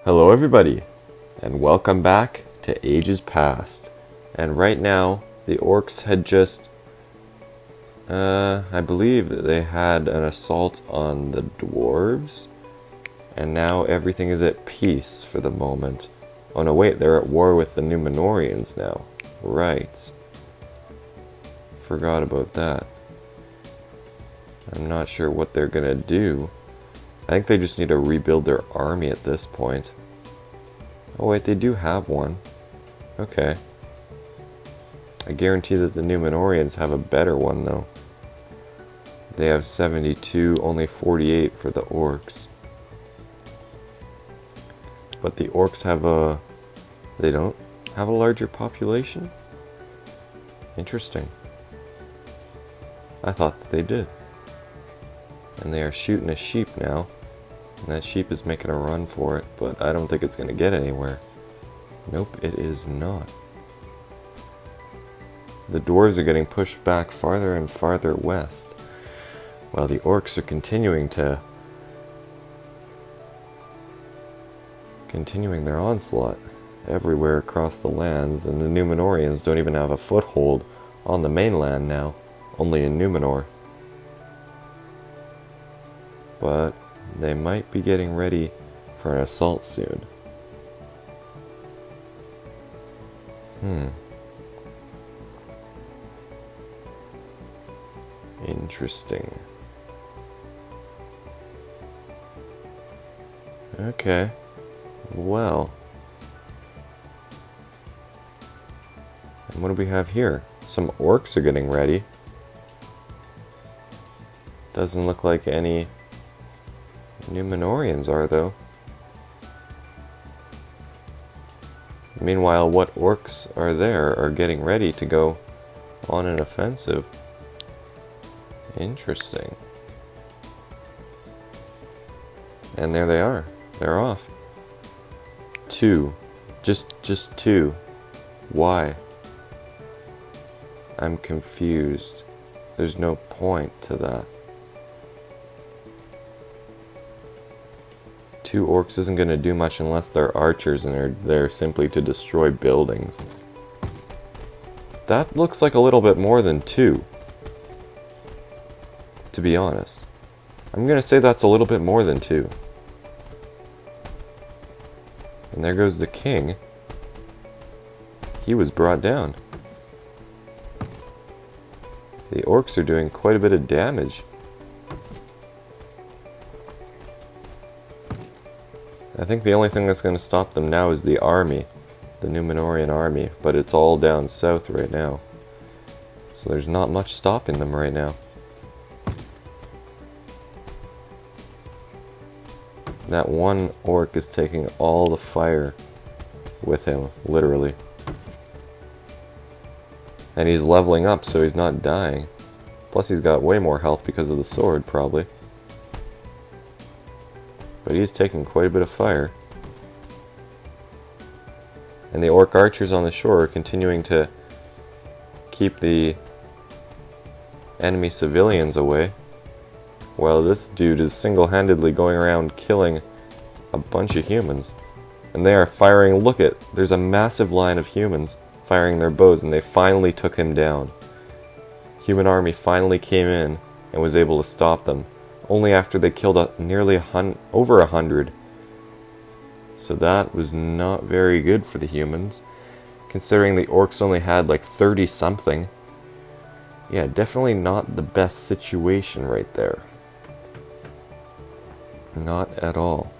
Hello everybody, and welcome back to Ages Past. And right now, the orcs had just, I believe that they had an assault on the dwarves, and now everything is at peace for the moment. Oh no, wait, they're at war with the Numenorians now. Right. Forgot about that. I'm not sure what they're gonna do. I think they just need to rebuild their army at this point. Oh wait, they do have one. Okay. I guarantee that the Numenorians have a better one though. They have 72, only 48 for the orcs. But the orcs have they don't have a larger population? Interesting. I thought that they did. And they are shooting a sheep now. And that sheep is making a run for it, but I don't think it's going to get anywhere. Nope, it is not. The dwarves are getting pushed back farther and farther west, while the orcs are continuing their onslaught everywhere across the lands, and the Numenorians don't even have a foothold on the mainland now, only in Numenor. But they might be getting ready for an assault soon. Interesting. Okay. Well. And what do we have here? Some orcs are getting ready. Doesn't look like any Numenorians are, though. Meanwhile, what orcs are there are getting ready to go on an offensive. Interesting. And there they are. They're off. Two. Just two. Why? I'm confused. There's no point to that. Two orcs isn't going to do much unless they're archers and they're there simply to destroy buildings. That looks like a little bit more than two, to be honest. I'm going to say that's a little bit more than two. And there goes the king. He was brought down. The orcs are doing quite a bit of damage. I think the only thing that's going to stop them now is the army, the Numenorian army, but it's all down south right now. So there's not much stopping them right now. That one orc is taking all the fire with him, literally. And he's leveling up, so he's not dying. Plus he's got way more health because of the sword, probably. But he's taking quite a bit of fire. And the orc archers on the shore are continuing to keep the enemy civilians away, while this dude is single-handedly going around killing a bunch of humans. And they are firing, look at, there's a massive line of humans firing their bows, and they finally took him down. Human army finally came in and was able to stop them. Only after they killed over 100. So that was not very good for the humans, considering the orcs only had like 30 something. Yeah, definitely not the best situation right there. Not at all.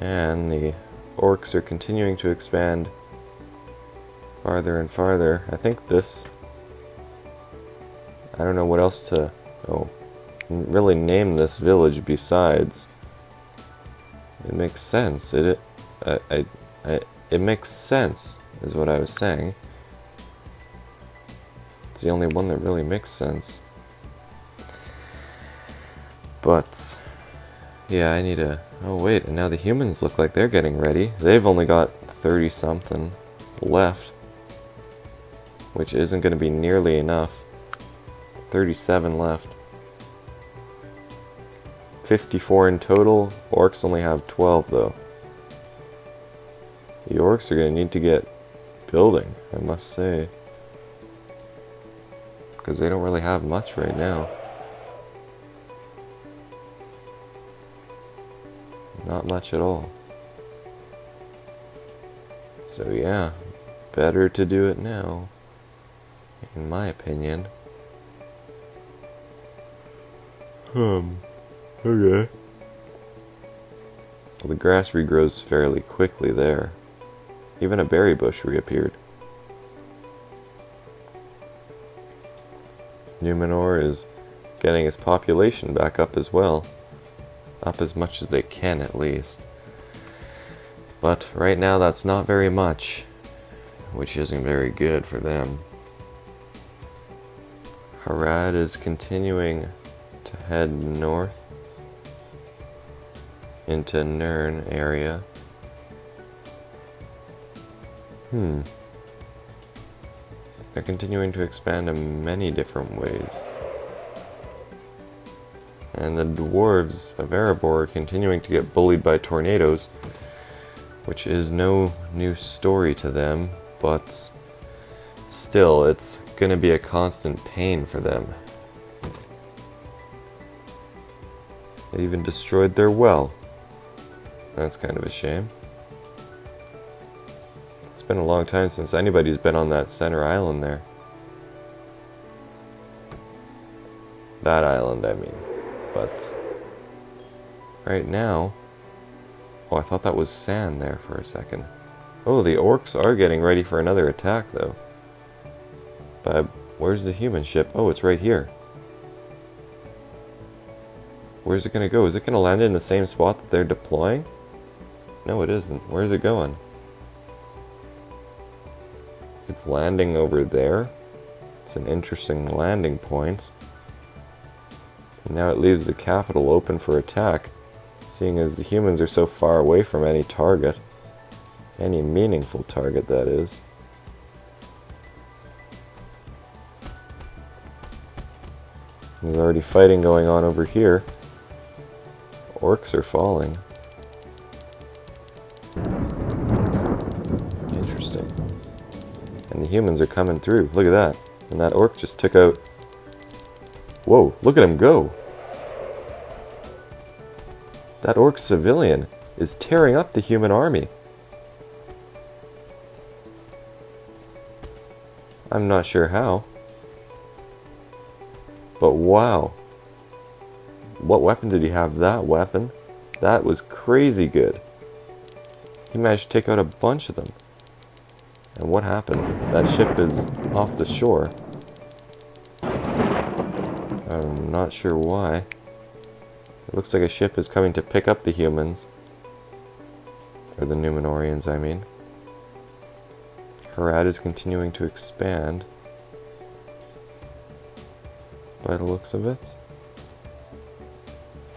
And the orcs are continuing to expand farther and farther. I think this, I don't know what else to really name this village besides. It makes sense. It makes sense is what I was saying. It's the only one that really makes sense. But yeah, I need to. Oh wait, and now the humans look like they're getting ready. They've only got 30 something left, which isn't going to be nearly enough. 37 left. 54 in total. Orcs only have 12 though. The orcs are going to need to get building, I must say. Because they don't really have much right now. Not much at all. So yeah, better to do it now, in my opinion. Okay. Well, the grass regrows fairly quickly there. Even a berry bush reappeared. Numenor is getting its population back up as well. Up as much as they can, at least. But right now that's not very much, which isn't very good for them. Harad is continuing to head north into Nirn area. They're continuing to expand in many different ways. And the dwarves of Erebor are continuing to get bullied by tornadoes, which is no new story to them, but still, it's gonna be a constant pain for them. They even destroyed their well. That's kind of a shame. It's been a long time since anybody's been on that center island there. That island, I mean. But right now... Oh, I thought that was sand there for a second. Oh, the orcs are getting ready for another attack, though. But where's the human ship? Oh, it's right here. Where's it going to go? Is it going to land in the same spot that they're deploying? No, it isn't. Where's it going? It's landing over there. It's an interesting landing point. Now it leaves the capital open for attack, seeing as the humans are so far away from any target. Any meaningful target, that is. There's already fighting going on over here. Orcs are falling. Interesting. And the humans are coming through. Look at that. And that orc just took out... Whoa, look at him go! That orc civilian is tearing up the human army. I'm not sure how. But wow. What weapon did he have? That weapon? That was crazy good. He managed to take out a bunch of them. And what happened? That ship is off the shore. I'm not sure why. It looks like a ship is coming to pick up the humans. Or the Numenorians, I mean. Harad is continuing to expand. By the looks of it.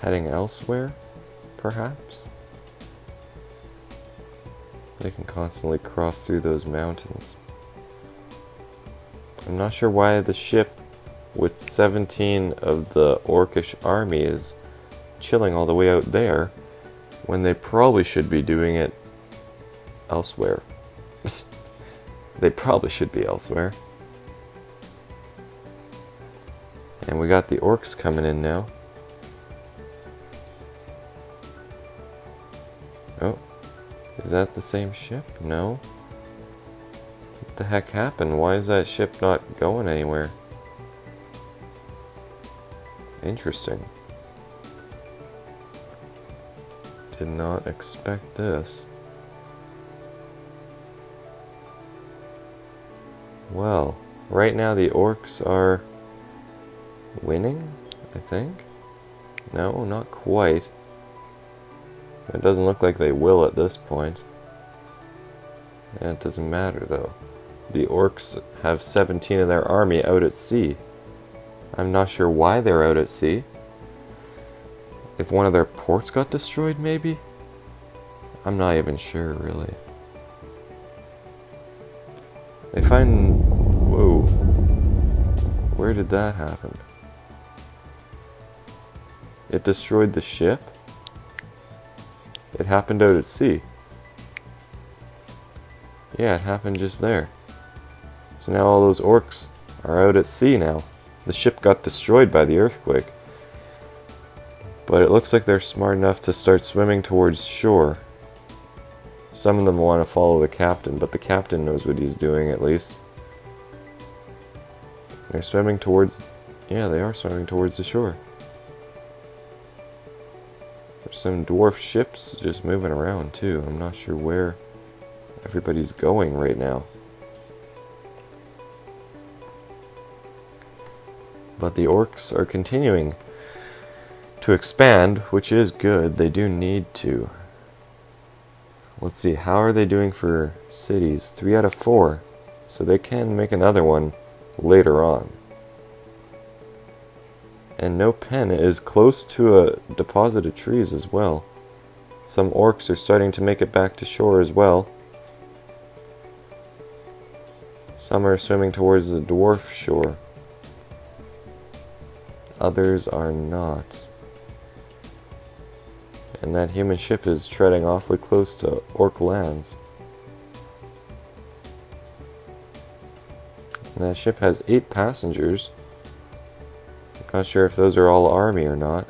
Heading elsewhere, perhaps? They can constantly cross through those mountains. I'm not sure why the ship with 17 of the orcish army is chilling all the way out there when they probably should be doing it elsewhere. They probably should be elsewhere. And we got the orcs coming in now. Oh, is that the same ship? No. What the heck happened? Why is that ship not going anywhere? Interesting. Did not expect this. Well, right now the orcs are winning, I think? No, not quite. It doesn't look like they will at this point. And it doesn't matter though. The orcs have 17 of their army out at sea. I'm not sure why they're out at sea. If one of their ports got destroyed, maybe? I'm not even sure, really. They find... Whoa. Where did that happen? It destroyed the ship? It happened out at sea. Yeah, it happened just there. So now all those orcs are out at sea now. The ship got destroyed by the earthquake. But it looks like they're smart enough to start swimming towards shore. Some of them want to follow the captain, but the captain knows what he's doing at least. They're swimming towards... Yeah, they are swimming towards the shore. There's some dwarf ships just moving around too. I'm not sure where everybody's going right now. But the orcs are continuing to expand, which is good. They do need to. Let's see, how are they doing for cities? 3 out of 4. So they can make another one later on. And No Pen is close to a deposit of trees as well. Some orcs are starting to make it back to shore as well. Some are swimming towards the dwarf shore. Others are not. And that human ship is treading awfully close to orc lands. And that ship has 8 passengers. Not sure if those are all army or not.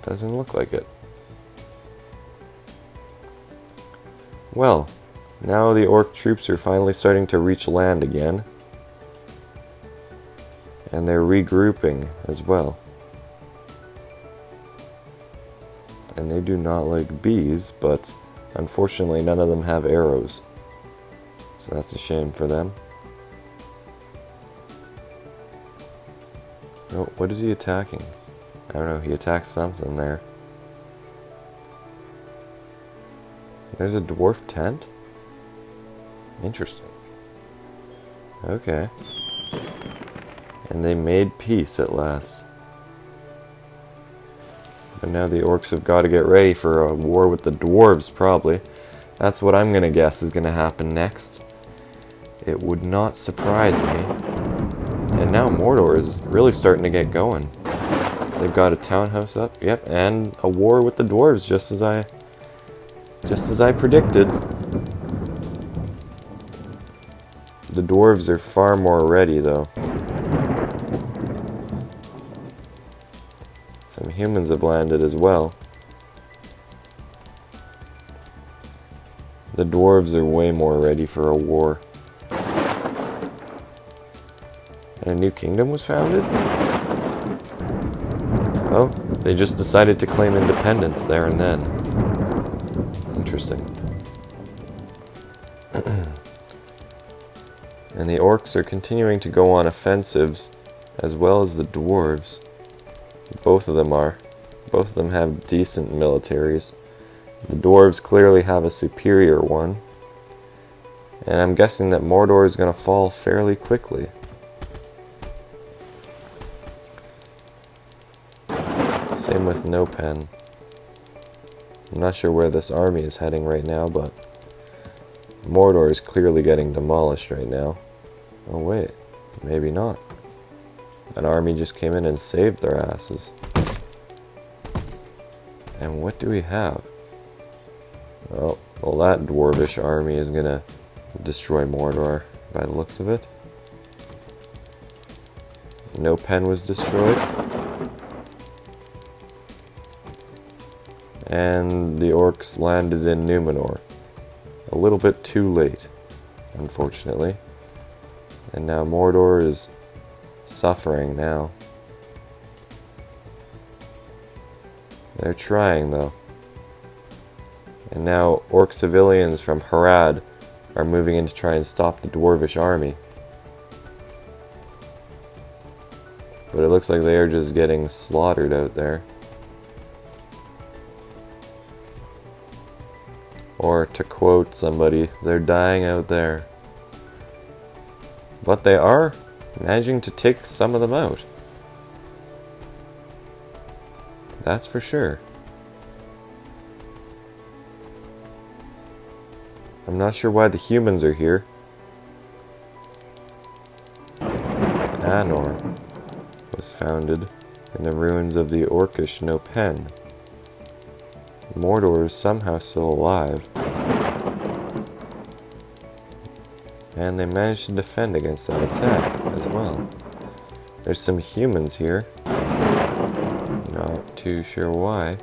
Doesn't look like it. Well, now the orc troops are finally starting to reach land again. And they're regrouping as well. And they do not like bees, but unfortunately none of them have arrows. So that's a shame for them. Oh, what is he attacking? I don't know, he attacked something there. There's a dwarf tent? Interesting. Okay. And they made peace at last. But now the orcs have got to get ready for a war with the dwarves, probably. That's what I'm gonna guess is gonna happen next. It would not surprise me. And now Mordor is really starting to get going. They've got a townhouse up, yep, and a war with the dwarves, just as I predicted. The dwarves are far more ready, though. Some humans have landed as well. The dwarves are way more ready for a war. And a new kingdom was founded? Oh, they just decided to claim independence there and then. Interesting. And the orcs are continuing to go on offensives, as well as the dwarves. Both of them are. Both of them have decent militaries. The dwarves clearly have a superior one. And I'm guessing that Mordor is going to fall fairly quickly. Same with No Pen. I'm not sure where this army is heading right now, but Mordor is clearly getting demolished right now. Oh wait, maybe not. An army just came in and saved their asses. And what do we have? Oh, well that dwarvish army is gonna destroy Mordor by the looks of it. No Pen was destroyed. And the orcs landed in Numenor. A little bit too late, unfortunately. And now Mordor is suffering now. They're trying, though. And now orc civilians from Harad are moving in to try and stop the dwarvish army. But it looks like they are just getting slaughtered out there. Or to quote somebody, they're dying out there. But they are managing to take some of them out. That's for sure. I'm not sure why the humans are here. Anor was founded in the ruins of the Orcish No Pen. Mordor is somehow still alive, and they managed to defend against that attack as well. There's some humans here, not too sure why,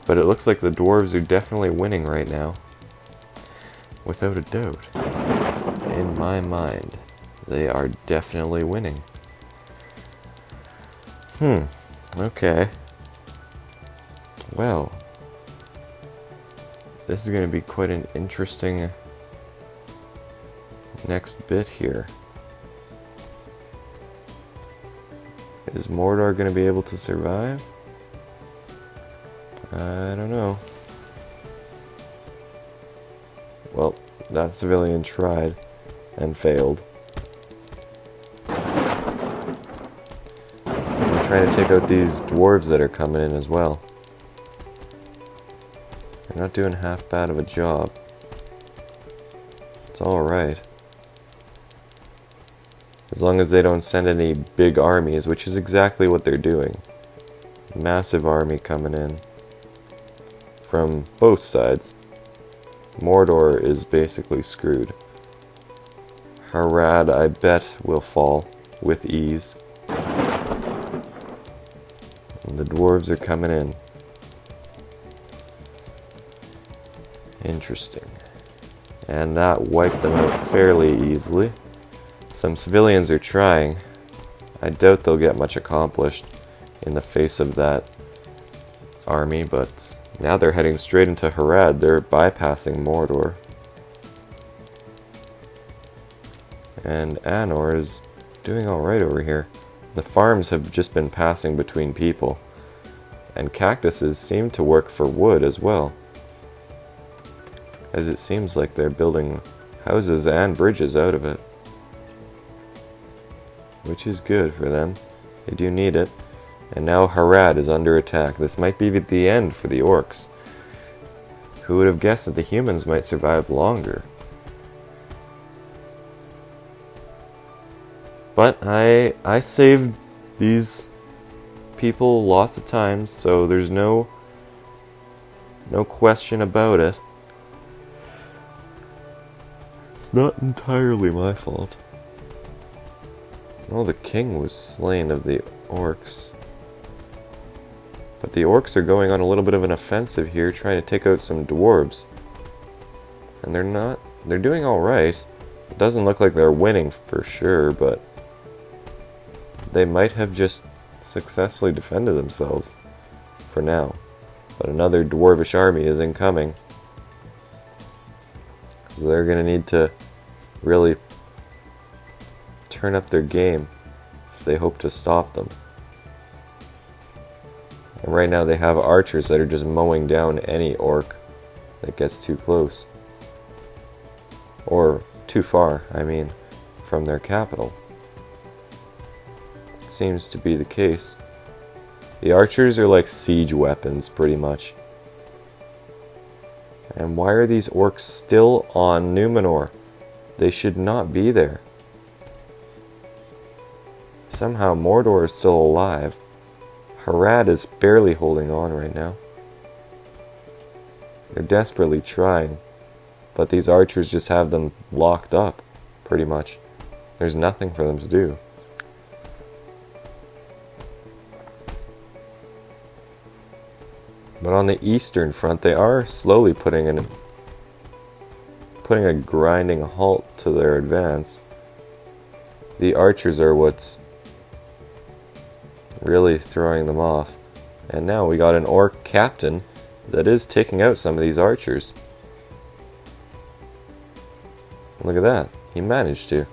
but it looks like the dwarves are definitely winning right now, without a doubt. In my mind, they are definitely winning. Okay. Well, this is going to be quite an interesting next bit here. Is Mordor going to be able to survive? I don't know. Well, that civilian tried and failed. I'm trying to take out these dwarves that are coming in as well. They're not doing half bad of a job. It's alright. As long as they don't send any big armies, which is exactly what they're doing. Massive army coming in. From both sides. Mordor is basically screwed. Harad, I bet, will fall with ease. And the dwarves are coming in. Interesting. And that wiped them out fairly easily. Some civilians are trying. I doubt they'll get much accomplished in the face of that army, but now they're heading straight into Harad. They're bypassing Mordor. And Anor is doing alright over here. The farms have just been passing between people. And cactuses seem to work for wood as well, as it seems like they're building houses and bridges out of it. Which is good for them. They do need it. And now Harad is under attack. This might be the end for the orcs. Who would have guessed that the humans might survive longer? But I saved these people lots of times, so there's no question about it. It's not entirely my fault. Well, the king was slain of the orcs. But the orcs are going on a little bit of an offensive here, trying to take out some dwarves. And they're doing alright. It doesn't look like they're winning for sure, but they might have just successfully defended themselves for now. But another dwarvish army is incoming. So they're going to need to really turn up their game if they hope to stop them. And right now they have archers that are just mowing down any orc that gets too close. Or too far, I mean, from their capital. It seems to be the case. The archers are like siege weapons, pretty much. And why are these orcs still on Numenor? They should not be there. Somehow Mordor is still alive. Harad is barely holding on right now. They're desperately trying, but these archers just have them locked up, pretty much. There's nothing for them to do. But on the eastern front, they are slowly putting a grinding halt to their advance. The archers are what's really throwing them off. And now we got an orc captain that is taking out some of these archers. Look at that. He managed to.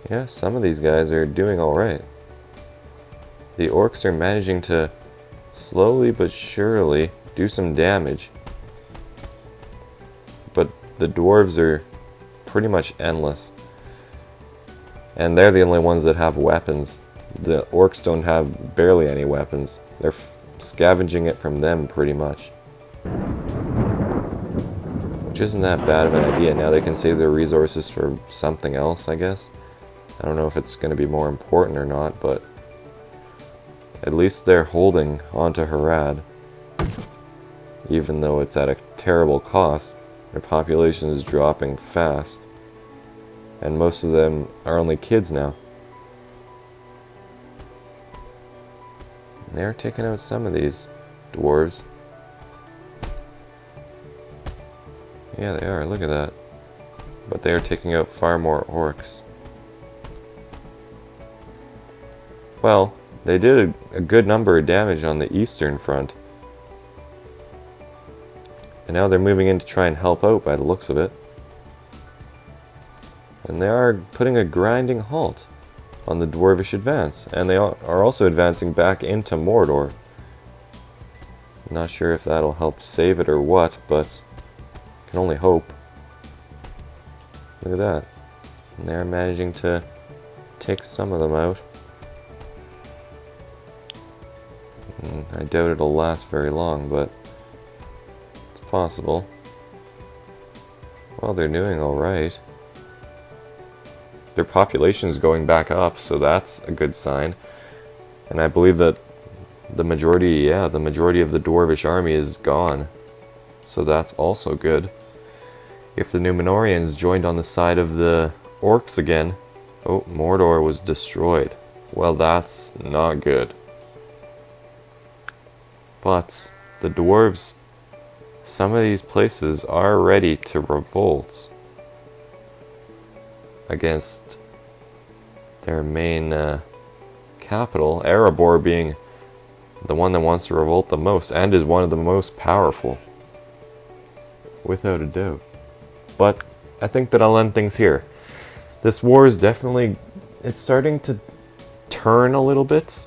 Yeah, some of these guys are doing alright. The orcs are managing to slowly but surely do some damage. But the dwarves are pretty much endless. And they're the only ones that have weapons. The orcs don't have barely any weapons. They're scavenging it from them pretty much. which isn't that bad of an idea. Now they can save their resources for something else, I guess. I don't know if it's going to be more important or not, but at least they're holding onto Harad, even though it's at a terrible cost. Their population is dropping fast, and most of them are only kids now. And they're taking out some of these dwarves. Yeah, they are, look at that. But they are taking out far more orcs. Well, they did a good number of damage on the eastern front. And now they're moving in to try and help out by the looks of it. And they are putting a grinding halt on the dwarvish advance. And they are also advancing back into Mordor. Not sure if that'll help save it or what, but can only hope. Look at that. And they're managing to take some of them out. And I doubt it'll last very long, but it's possible. Well, they're doing alright. Their population is going back up, so that's a good sign. And I believe that the majority of the Dwarvish army is gone. So that's also good. If the Númenóreans joined on the side of the orcs again... Oh, Mordor was destroyed. Well, that's not good. But the dwarves, some of these places are ready to revolt against their main capital, Erebor being the one that wants to revolt the most and is one of the most powerful. Without a doubt. But I think that I'll end things here. This war is definitely, it's starting to turn a little bit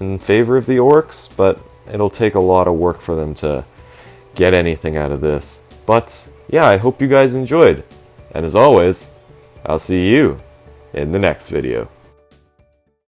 in favor of the orcs, but it'll take a lot of work for them to get anything out of this. But yeah, I hope you guys enjoyed. And as always, I'll see you in the next video.